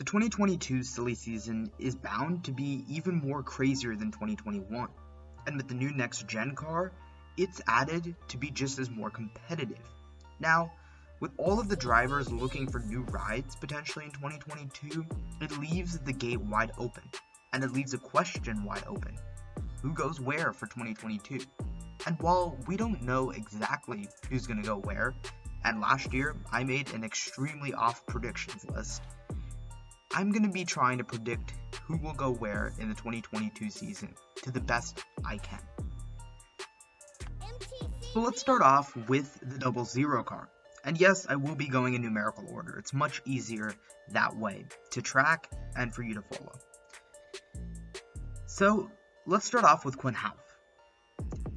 2022 silly season is bound to be even more crazier than 2021, and with the new next-gen car, it's added to be just as more competitive. Now, with all of the drivers looking for new rides potentially in 2022, it leaves the gate wide open, and it leaves a question wide open. Who goes where for 2022? And while we don't know exactly who's going to go where, and last year I made an extremely off predictions list, I'm going to be trying to predict who will go where in the 2022 season to the best I can. So let's start off with the 00 car. And yes, I will be going in numerical order. It's much easier that way to track and for you to follow. So let's start off with Quinn Houff.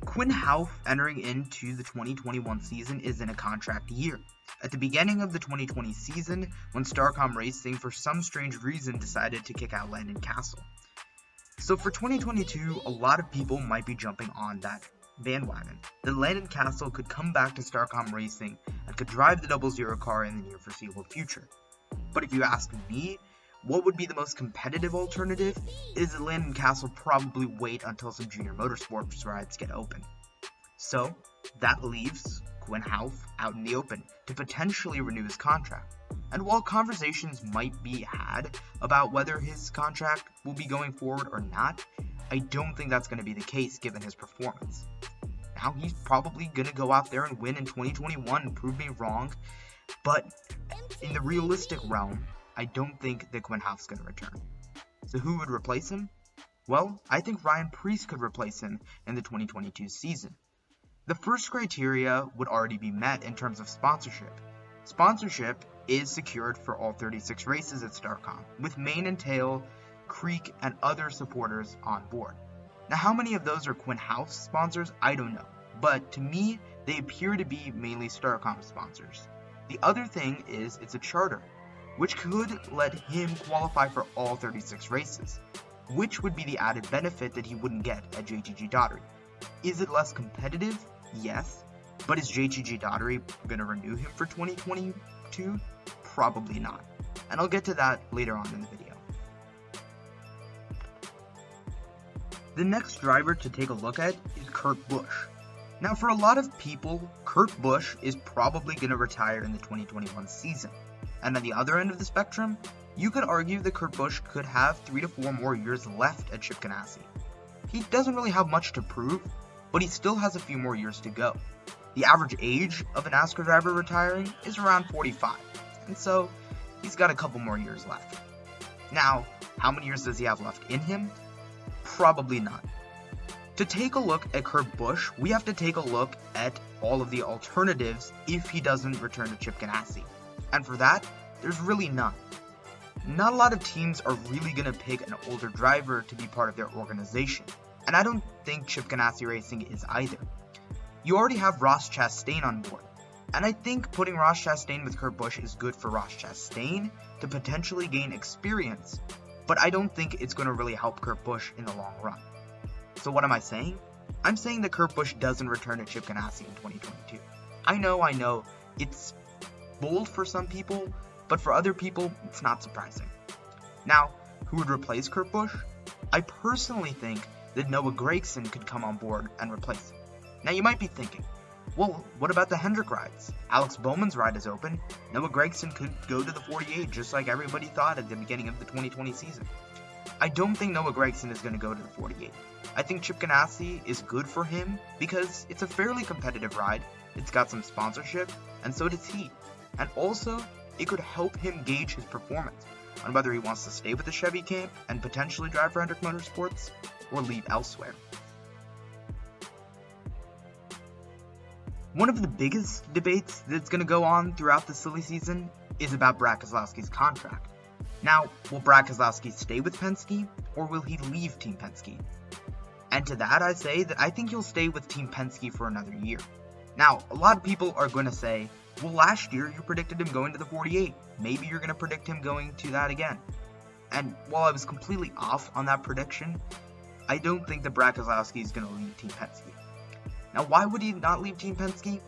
Quinn Houff entering into the 2021 season is in a contract year. At the beginning of the 2020 season, when Starcom Racing for some strange reason decided to kick out Landon Cassill. So for 2022, a lot of people might be jumping on that bandwagon. That Landon Cassill could come back to Starcom Racing and could drive the 00 car in the near foreseeable future. But if you ask me, what would be the most competitive alternative is that Landon Cassill probably wait until some junior motorsports rides get open. So that leaves Quinn Houff out in the open to potentially renew his contract. And while conversations might be had about whether his contract will be going forward or not, I don't think that's going to be the case given his performance. Now, he's probably going to go out there and win in 2021 and prove me wrong, but in the realistic realm, I don't think that Quinn Houff's going to return. So who would replace him? Well, I think Ryan Preece could replace him in the 2022 season. The first criteria would already be met in terms of sponsorship. Sponsorship is secured for all 36 races at Starcom, with Mane and Tail, Creek, and other supporters on board. Now, how many of those are Quinn Houff's sponsors? I don't know, but to me, they appear to be mainly Starcom sponsors. The other thing is it's a charter, which could let him qualify for all 36 races, which would be the added benefit that he wouldn't get at JTG Daugherty. Is it less competitive? Yes. But is JTG Daugherty going to renew him for 2022? Probably not. And I'll get to that later on in the video. The next driver to take a look at is Kurt Busch. Now, for a lot of people, Kurt Busch is probably going to retire in the 2021 season. And on the other end of the spectrum, you could argue that Kurt Busch could have 3 to 4 more years left at Chip Ganassi. He doesn't really have much to prove, but he still has a few more years to go. The average age of a NASCAR driver retiring is around 45, and so he's got a couple more years left. Now, how many years does he have left in him? Probably none. To take a look at Kurt Busch, we have to take a look at all of the alternatives if he doesn't return to Chip Ganassi. And for that, there's really none. Not a lot of teams are really going to pick an older driver to be part of their organization, and I don't think Chip Ganassi Racing is either. You already have Ross Chastain on board, and I think putting Ross Chastain with Kurt Busch is good for Ross Chastain to potentially gain experience, but I don't think it's going to really help Kurt Busch in the long run. So what am I saying? I'm saying that Kurt Busch doesn't return to Chip Ganassi in 2022. I know, it's bold for some people, but for other people, it's not surprising. Now, who would replace Kurt Busch? I personally think that Noah Gragson could come on board and replace him. Now, you might be thinking, well, what about the Hendrick rides? Alex Bowman's ride is open. Noah Gragson could go to the 48 just like everybody thought at the beginning of the 2020 season. I don't think Noah Gragson is going to go to the 48. I think Chip Ganassi is good for him because it's a fairly competitive ride, it's got some sponsorship, and so does he. And also, it could help him gauge his performance on whether he wants to stay with the Chevy camp and potentially drive for Reddick Motorsports or leave elsewhere. One of the biggest debates that's going to go on throughout the silly season is about Brad Keselowski's contract. Now, will Brad Keselowski stay with Penske or will he leave Team Penske? And to that I say that I think he'll stay with Team Penske for another year. Now, a lot of people are going to say, well, last year you predicted him going to the 48. Maybe you're going to predict him going to that again. And while I was completely off on that prediction, I don't think that Brad Keselowski is going to leave Team Penske. Now, why would he not leave Team Penske?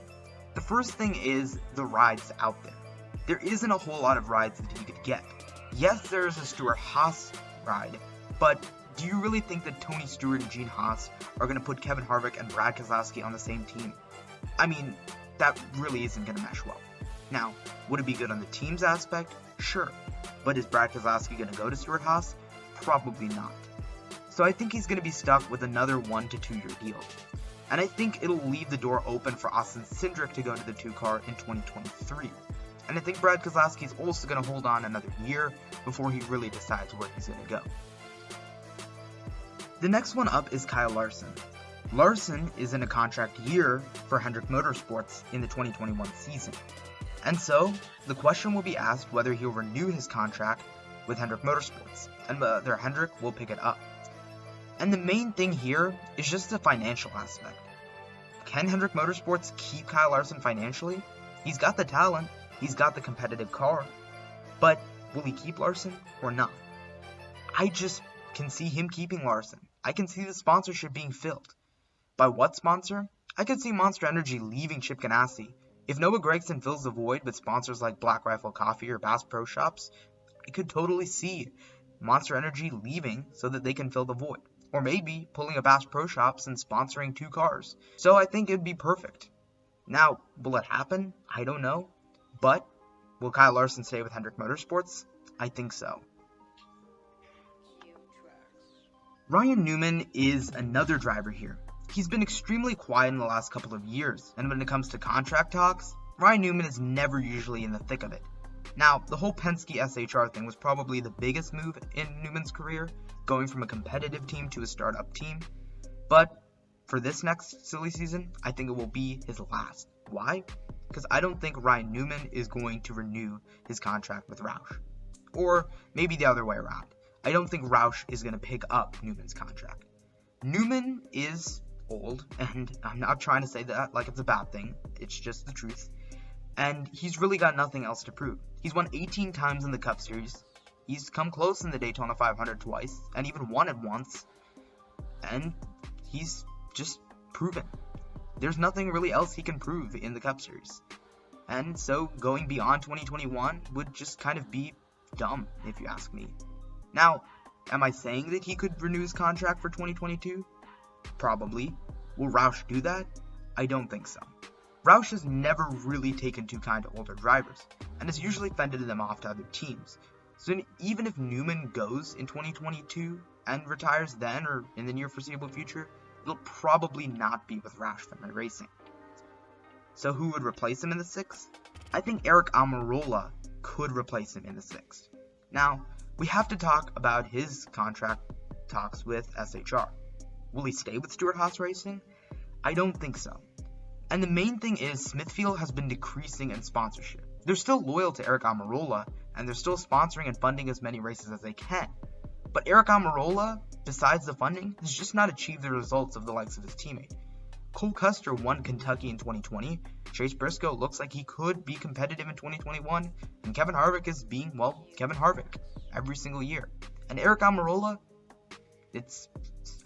The first thing is the rides out there. There isn't a whole lot of rides that he could get. Yes, there is a Stewart-Haas ride, but do you really think that Tony Stewart and Gene Haas are going to put Kevin Harvick and Brad Keselowski on the same team? I mean, that really isn't going to mesh well. Now, would it be good on the team's aspect? Sure. But is Brad Keselowski going to go to Stewart-Haas? Probably not. So I think he's going to be stuck with another 1 to 2 year deal. And I think it'll leave the door open for Austin Cindric to go to the 2 car in 2023. And I think Brad Keselowski is also going to hold on another year before he really decides where he's going to go. The next one up is Kyle Larson. Larson is in a contract year for Hendrick Motorsports in the 2021 season. And so, the question will be asked whether he'll renew his contract with Hendrick Motorsports, and whether Hendrick will pick it up. And the main thing here is just the financial aspect. Can Hendrick Motorsports keep Kyle Larson financially? He's got the talent, he's got the competitive car, but will he keep Larson or not? I just can see him keeping Larson. I can see the sponsorship being filled. By what sponsor? I could see Monster Energy leaving Chip Ganassi. If Noah Gragson fills the void with sponsors like Black Rifle Coffee or Bass Pro Shops, I could totally see Monster Energy leaving so that they can fill the void. Or maybe pulling a Bass Pro Shops and sponsoring 2 cars. So I think it'd be perfect. Now, will it happen? I don't know. But will Kyle Larson stay with Hendrick Motorsports? I think so. Ryan Newman is another driver here. He's been extremely quiet in the last couple of years, and when it comes to contract talks, Ryan Newman is never usually in the thick of it. Now, the whole Penske SHR thing was probably the biggest move in Newman's career, going from a competitive team to a startup team. But for this next silly season, I think it will be his last. Why? Because I don't think Ryan Newman is going to renew his contract with Roush. Or maybe the other way around. I don't think Roush is going to pick up Newman's contract. Newman is old, and I'm not trying to say that like it's a bad thing. It's just the truth. And he's really got nothing else to prove. He's won 18 times in the Cup Series. He's come close in the Daytona 500 twice, and even won it once. And he's just proven. There's nothing really else he can prove in the Cup Series. And so going beyond 2021 would just kind of be dumb, if you ask me. Now, am I saying that he could renew his contract for 2022? Probably. Will Roush do that? I don't think so. Roush has never really taken too kind to older drivers, and has usually fended them off to other teams. So even if Newman goes in 2022 and retires then or in the near foreseeable future, it'll probably not be with Roush Fenway Racing. So who would replace him in the 6th? I think Eric Almirola could replace him in the 6th. Now, we have to talk about his contract talks with SHR. Will he stay with Stewart-Haas Racing? I don't think so. And the main thing is Smithfield has been decreasing in sponsorship. They're still loyal to Eric Almirola, and they're still sponsoring and funding as many races as they can. But Eric Almirola, besides the funding, has just not achieved the results of the likes of his teammate. Cole Custer won Kentucky in 2020, Chase Briscoe looks like he could be competitive in 2021, and Kevin Harvick is being, well, Kevin Harvick every single year. And Eric Almirola,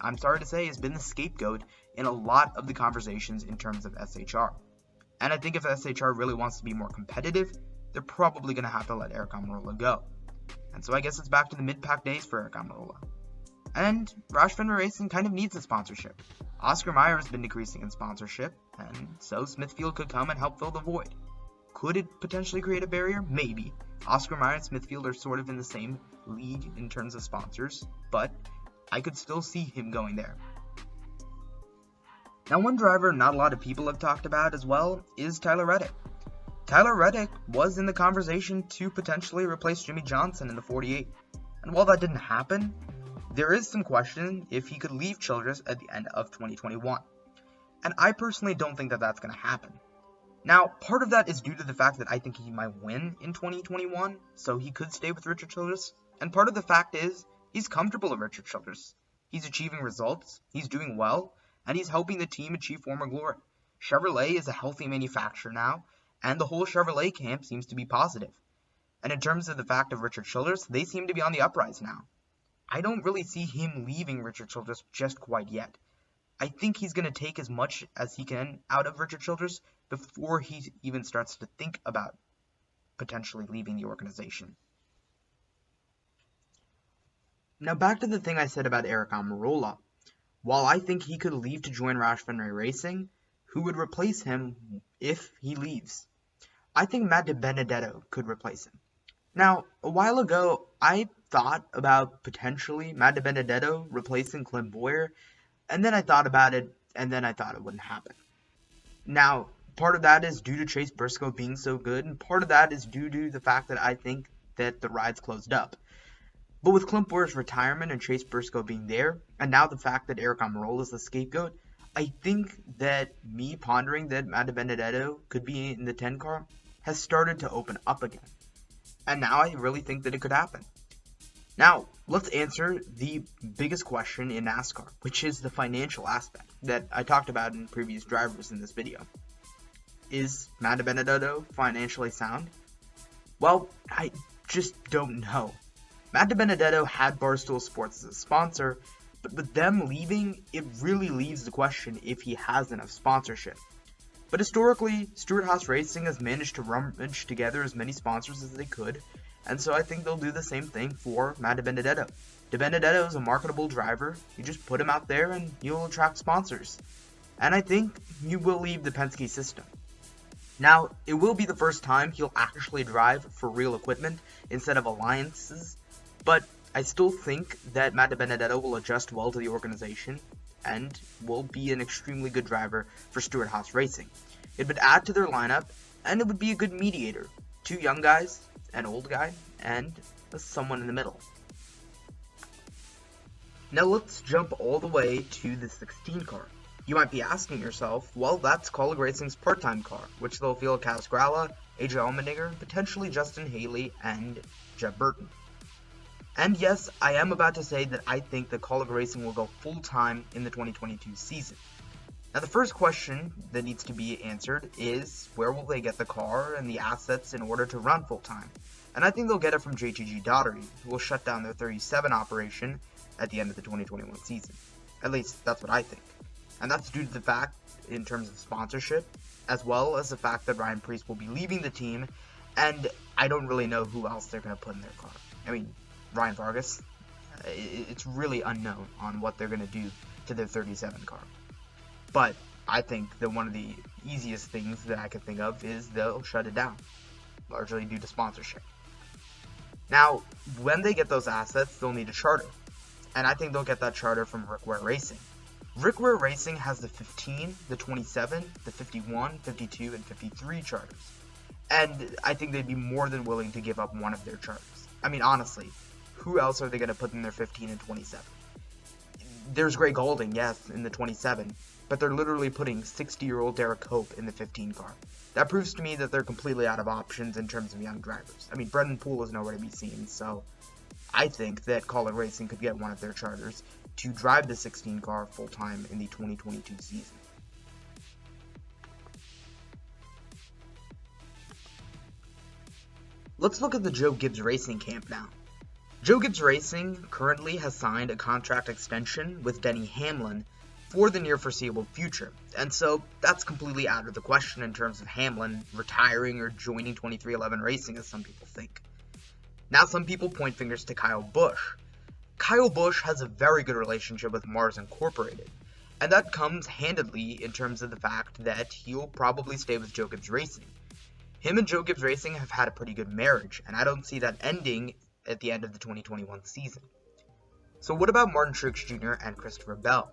I'm sorry to say, has been the scapegoat in a lot of the conversations in terms of SHR. And I think if SHR really wants to be more competitive, they're probably going to have to let Eric Almirola go. And so I guess it's back to the mid-pack days for Eric Almirola. And Roush Fenway Racing kind of needs a sponsorship. Oscar Mayer has been decreasing in sponsorship, and so Smithfield could come and help fill the void. Could it potentially create a barrier? Maybe. Oscar Mayer and Smithfield are sort of in the same league in terms of sponsors, but I could still see him going there. Now, one driver not a lot of people have talked about as well is Tyler Reddick. Tyler Reddick was in the conversation to potentially replace Jimmy Johnson in the 48, and while that didn't happen, there is some question if he could leave Childress at the end of 2021. And I personally don't think that that's going to happen. Now, part of that is due to the fact that I think he might win in 2021, so he could stay with Richard Childress. And part of the fact is, he's comfortable with Richard Childress. He's achieving results, he's doing well, and he's helping the team achieve former glory. Chevrolet is a healthy manufacturer now, and the whole Chevrolet camp seems to be positive. And in terms of the fact of Richard Childress, they seem to be on the uprise now. I don't really see him leaving Richard Childress just quite yet. I think he's going to take as much as he can out of Richard Childress before he even starts to think about potentially leaving the organization. Now back to the thing I said about Eric Almirola. While I think he could leave to join Roush Fenway Racing, who would replace him if he leaves? I think Matt DiBenedetto could replace him. Now, a while ago, I thought about potentially Matt DiBenedetto replacing Clint Bowyer, and then I thought about it, and then I thought it wouldn't happen. Now, part of that is due to Chase Briscoe being so good, and part of that is due to the fact that I think that the ride's closed up. But with Clint Bowyer's retirement and Chase Briscoe being there, and now the fact that Eric Almirola is the scapegoat, I think that me pondering that Matt DiBenedetto could be in the 10 car has started to open up again. And now I really think that it could happen. Now, let's answer the biggest question in NASCAR, which is the financial aspect that I talked about in previous drivers in this video. Is Matt DiBenedetto financially sound? Well, I just don't know. Matt DiBenedetto had Barstool Sports as a sponsor, but with them leaving, it really leaves the question if he has enough sponsorship. But historically, Stewart-Haas Racing has managed to rummage together as many sponsors as they could, and so I think they'll do the same thing for Matt DiBenedetto. DiBenedetto is a marketable driver. You just put him out there and you'll attract sponsors. And I think you will leave the Penske system. Now, it will be the first time he'll actually drive for real equipment instead of alliances, but I still think that Matt DiBenedetto will adjust well to the organization and will be an extremely good driver for Stewart-Haas Racing. It would add to their lineup, and it would be a good mediator. Two young guys, an old guy, and someone in the middle. Now let's jump all the way to the 16 car. You might be asking yourself, well, that's Kaulig Racing's part-time car, which they'll field Kaz Grala, AJ Allmendinger, potentially Justin Haley, and Jeb Burton. And yes, I am about to say that I think that Kaulig Racing will go full-time in the 2022 season. Now the first question that needs to be answered is, where will they get the car and the assets in order to run full-time? And I think they'll get it from JTG Daugherty, who will shut down their 37 operation at the end of the 2021 season. At least, that's what I think. And that's due to the fact, in terms of sponsorship, as well as the fact that Ryan Preece will be leaving the team, and I don't really know who else they're going to put in their car. I mean, Ryan Vargas, it's really unknown on what they're going to do to their 37 car. But I think that one of the easiest things that I can think of is they'll shut it down, largely due to sponsorship. Now, when they get those assets, they'll need a charter. And I think they'll get that charter from Rick Ware Racing. Rick Ware Racing has the 15, the 27, the 51, 52, and 53 charters. And I think they'd be more than willing to give up one of their charters. I mean, honestly, who else are they going to put in their 15 and 27? There's Greg Golding, yes, in the 27, but they're literally putting 60-year-old Derek Hope in the 15 car. That proves to me that they're completely out of options in terms of young drivers. I mean, Brendan Poole is nowhere to be seen, so I think that Kaulig Racing could get one of their charters to drive the 16 car full-time in the 2022 season. Let's look at the Joe Gibbs Racing camp now. Joe Gibbs Racing currently has signed a contract extension with Denny Hamlin for the near foreseeable future, and so that's completely out of the question in terms of Hamlin retiring or joining 23XI Racing, as some people think. Now some people point fingers to Kyle Busch. Kyle Busch has a very good relationship with Mars Incorporated, and that comes handedly in terms of the fact that he'll probably stay with Joe Gibbs Racing. Him and Joe Gibbs Racing have had a pretty good marriage, and I don't see that ending at the end of the 2021 season. So what about Martin Truex Jr. and Christopher Bell?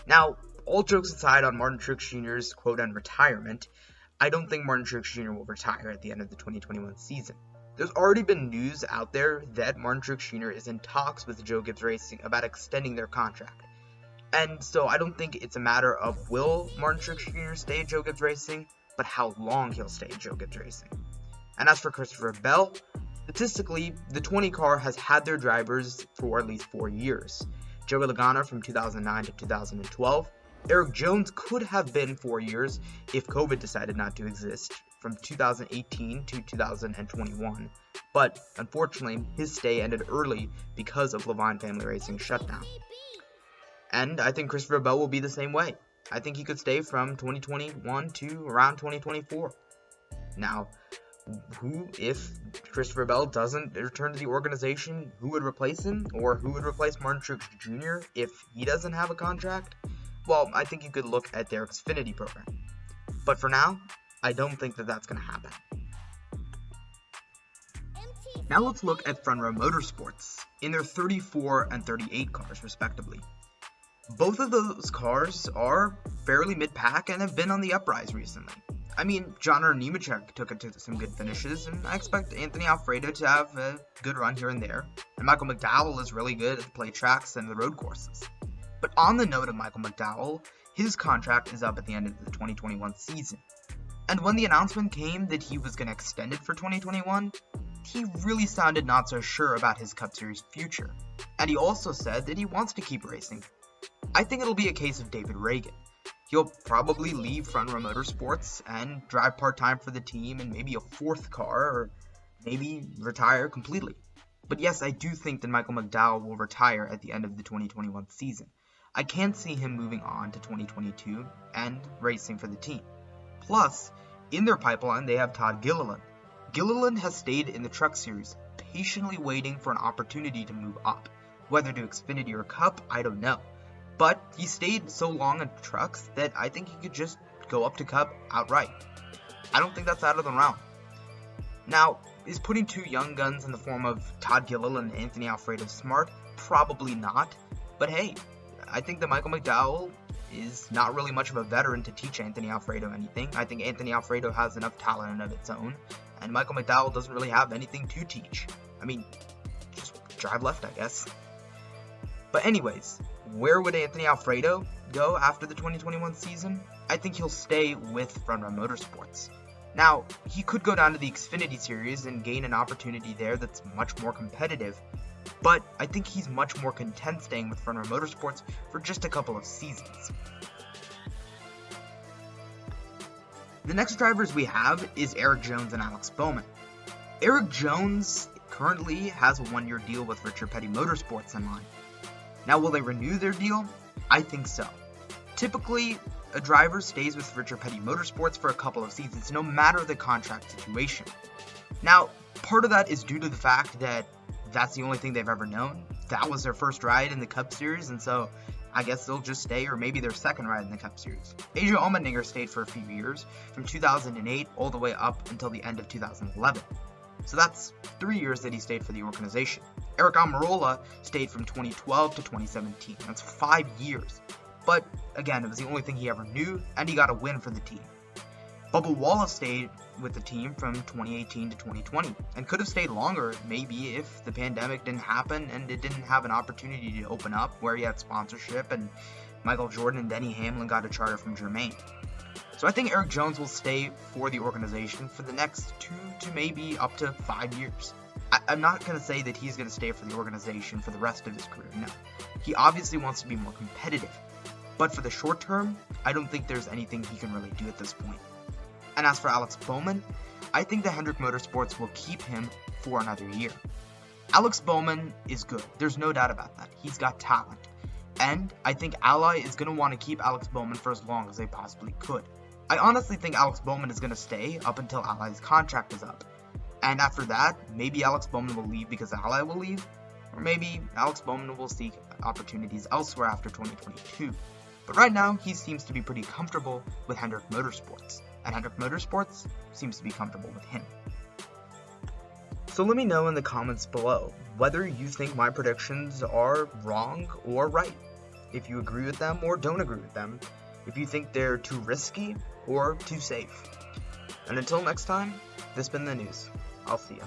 Now, all jokes aside on Martin Truex Jr.'s quote-end retirement, I don't think Martin Truex Jr. will retire at the end of the 2021 season. There's already been news out there that Martin Truex Jr. is in talks with Joe Gibbs Racing about extending their contract. And so I don't think it's a matter of will Martin Truex Jr. stay at Joe Gibbs Racing, but how long he'll stay at Joe Gibbs Racing. And as for Christopher Bell, statistically, the 20 car has had their drivers for at least 4 years. Joey Logano from 2009 to 2012. Eric Jones could have been 4 years if COVID decided not to exist, from 2018 to 2021, but unfortunately his stay ended early because of Levine Family Racing's shutdown. And I think Christopher Bell will be the same way. I think he could stay from 2021 to around 2024. Now, if Christopher Bell doesn't return to the organization, who would replace him, or who would replace Martin Truex Jr. if he doesn't have a contract? Well, I think you could look at their Xfinity program. But for now, I don't think that that's going to happen. Now let's look at Row Motorsports in their 34 and 38 cars, respectively. Both of those cars are fairly mid-pack and have been on the uprise recently. I mean, John Nemechek took it to some good finishes, and I expect Anthony Alfredo to have a good run here and there. And Michael McDowell is really good at the play tracks and the road courses. But on the note of Michael McDowell, his contract is up at the end of the 2021 season. And when the announcement came that he was going to extend it for 2021, he really sounded not so sure about his Cup Series future. And he also said that he wants to keep racing. I think it'll be a case of David Reagan. He'll probably leave Row Motorsports and drive part-time for the team in maybe a fourth car, or maybe retire completely. But yes, I do think that Michael McDowell will retire at the end of the 2021 season. I can't see him moving on to 2022 and racing for the team. Plus, in their pipeline, they have Todd Gilliland. Gilliland has stayed in the Truck Series, patiently waiting for an opportunity to move up. Whether to Xfinity or Cup, I don't know. But he stayed so long in trucks that I think he could just go up to Cup outright. I don't think that's out of the realm. Now, is putting two young guns in the form of Todd Gilliland and Anthony Alfredo smart? Probably not. But hey, I think that Michael McDowell is not really much of a veteran to teach Anthony Alfredo anything. I think Anthony Alfredo has enough talent of its own, and Michael McDowell doesn't really have anything to teach. I mean, just drive left, I guess. But anyways, where would Anthony Alfredo go after the 2021 season? I think he'll stay with Row Motorsports. Now, he could go down to the Xfinity Series and gain an opportunity there that's much more competitive, but I think he's much more content staying with Row Motorsports for just a couple of seasons. The next drivers we have is Erik Jones and Alex Bowman. Erik Jones currently has a one-year deal with Richard Petty Motorsports in line. Now, will they renew their deal? I think so. Typically, a driver stays with Richard Petty Motorsports for a couple of seasons, no matter the contract situation. Now, part of that is due to the fact that that's the only thing they've ever known. That was their first ride in the Cup Series, and so I guess they'll just stay, or maybe their second ride in the Cup Series. Asia Allmendinger stayed for a few years, from 2008 all the way up until the end of 2011. So that's 3 years that he stayed for the organization. Eric Almirola stayed from 2012 to 2017. That's 5 years. But again, it was the only thing he ever knew, and he got a win for the team. Bubba Wallace stayed with the team from 2018 to 2020, and could have stayed longer maybe if the pandemic didn't happen and it didn't have an opportunity to open up where he had sponsorship and Michael Jordan and Denny Hamlin got a charter from Germain. So I think Erik Jones will stay for the organization for the next 2 to maybe up to 5 years. I'm not going to say that he's going to stay for the organization for the rest of his career, no. He obviously wants to be more competitive. But for the short term, I don't think there's anything he can really do at this point. And as for Alex Bowman, I think that Hendrick Motorsports will keep him for another year. Alex Bowman is good, there's no doubt about that. He's got talent. And I think Ally is going to want to keep Alex Bowman for as long as they possibly could. I honestly think Alex Bowman is going to stay up until Ally's contract is up. And after that, maybe Alex Bowman will leave because Ally will leave, or maybe Alex Bowman will seek opportunities elsewhere after 2022. But right now, he seems to be pretty comfortable with Hendrick Motorsports, and Hendrick Motorsports seems to be comfortable with him. So let me know in the comments below whether you think my predictions are wrong or right, if you agree with them or don't agree with them, if you think they're too risky or too safe. And until next time, this has been the news. I'll see ya.